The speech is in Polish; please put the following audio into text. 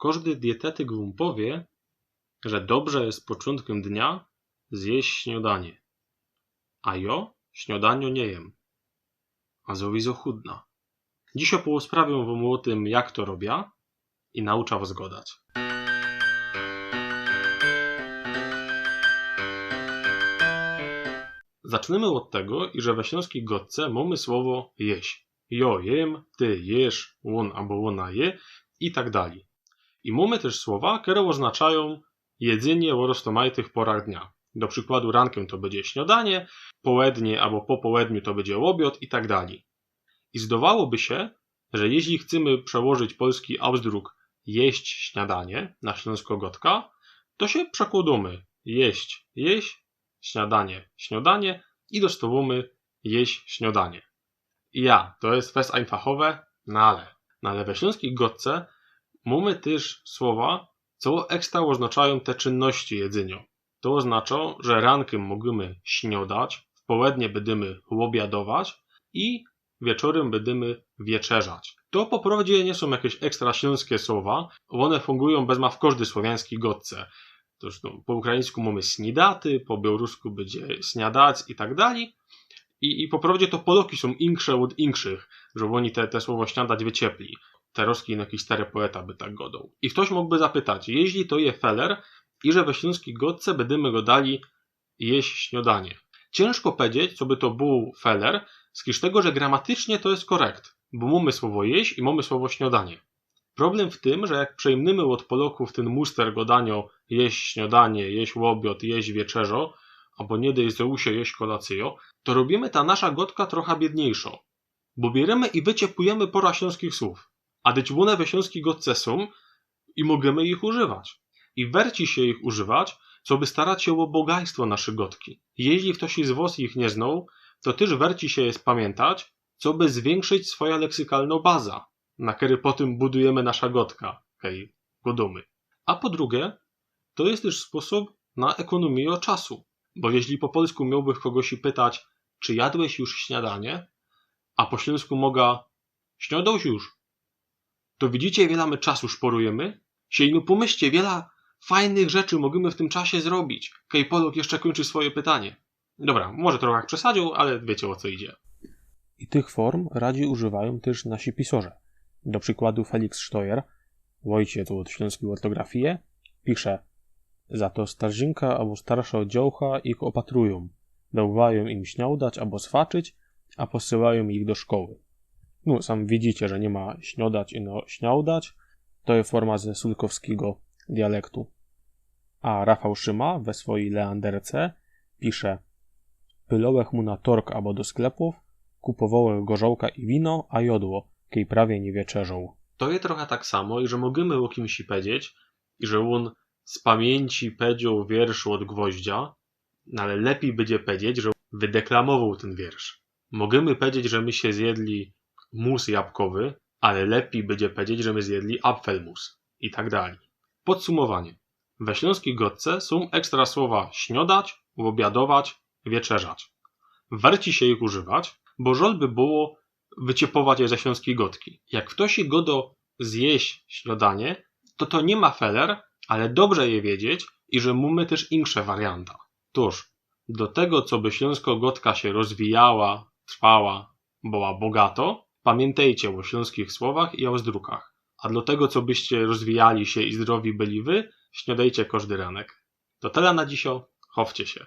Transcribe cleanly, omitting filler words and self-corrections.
każdy dietetyk wam powie, że dobrze jest początkiem dnia zjeść śniadanie. A ja śniadania nie jem. A zowizo chudna. Dziś porozprawię wam o tym, jak to robię i nauczę was godać. Zaczniemy od tego, że we śląskiej godce mamy słowo jeść. Jo jem, ty jesz, on albo ona je i tak dalej. I mamy też słowa, które oznaczają jedzenie o rozmaitych porach dnia. Do przykładu rankiem to będzie śniadanie, południe albo po południu to będzie obiad i tak dalej. I zdawałoby się, że jeśli chcemy przełożyć polski ausdruk jeść śniadanie na śląsko-gotka, to się przekładamy jeść, śniadanie, śniadanie i dostawamy jeść śniadanie. Ja, to jest fest einfachowe, ale we śląskiej gotce mamy też słowa, co ekstra oznaczają te czynności jedzenia. To oznacza, że rankiem możemy śniadać, w południe będziemy obiadować i wieczorem będziemy wieczerzać. To po prawdzie nie są jakieś ekstra śląskie słowa, one fungują bezma w każdej słowiańskiej gotce. Zresztą po ukraińsku mamy śnidaty, po białorusku będzie śniadać i tak dalej. I po prawdzie to Poloki są inksze od inkszych, że oni te słowo śniadać wyciepli. Teroski jakiś stary poeta by tak godał. I ktoś mógłby zapytać, jeśli to je feller i że we śląskiej gotce będziemy go dali jeść śniadanie. Ciężko powiedzieć, co by to był feller, z tego, że gramatycznie to jest korekt, bo mamy słowo jeść i mamy słowo śniadanie. Problem w tym, że jak przejmniemy od Polaków ten muster godania jeść śniadanie, jeść obiad, jeść wieczerzo, albo nie dej zeusie jeść kolacjo, to robimy ta nasza gotka trochę biedniejsza, bo bierzemy i wyciepujemy pora śląskich słów, a dyć one we śląskiej gotce są i możemy ich używać. I werci się ich używać, co by starać się o bogactwo naszej gotki. Jeśli ktoś z was ich nie znał, to też werci się jest pamiętać, co by zwiększyć swoja leksykalna baza, na której potem budujemy nasza gotka, godomy. A po drugie, to jest też sposób na ekonomię czasu, bo jeśli po polsku miałbym kogoś pytać, czy jadłeś już śniadanie, a po śląsku mogę śniadałeś już, to widzicie, wiele my czasu szporujemy, no pomyślcie, wiele fajnych rzeczy możemy w tym czasie zrobić. Polok jeszcze kończy swoje pytanie. Dobra, może trochę jak przesadził, ale wiecie, o co idzie. I tych form radzi używają też nasi pisarze. Do przykładu Felix Steuer, ojciec od śląskiej ortografii, pisze: za to starzynka albo starsza oddziałcha ich opatrują, dałwają im śniadać albo swaczyć, a posyłają ich do szkoły. No, sam widzicie, że nie ma śniadać i no śniadać, to jest forma ze sulkowskiego dialektu. A Rafał Szyma we swojej Leanderce pisze: pylołech mu na tork albo do sklepów, kupowałem gorzołka i wino, a jodło, kiej prawie nie wieczerzą. To jest trochę tak samo, i że możemy o kimś powiedzieć, i że on z pamięci powiedział wiersz od Gwoździa, ale lepiej będzie powiedzieć, że wydeklamował ten wiersz. Możemy powiedzieć, że my się zjedli mus jabłkowy, ale lepiej będzie powiedzieć, że my zjedli apfelmus i tak dalej. Podsumowanie. We śląskiej gotce są ekstra słowa śniadać, obiadować, wieczerzać. Warci się ich używać, bo żol by było wyciepować je ze śląskiej gotki. Jak ktoś go do zjeść śniadanie, to nie ma feller, ale dobrze je wiedzieć i że mamy też insze warianta. Toż, do tego, co by śląsko-gotka się rozwijała, trwała, była bogato, pamiętajcie o śląskich słowach i o zdrukach. A do tego, co byście rozwijali się i zdrowi byli wy, śniadajcie każdy ranek. To tyle na dzisiaj, chowcie się.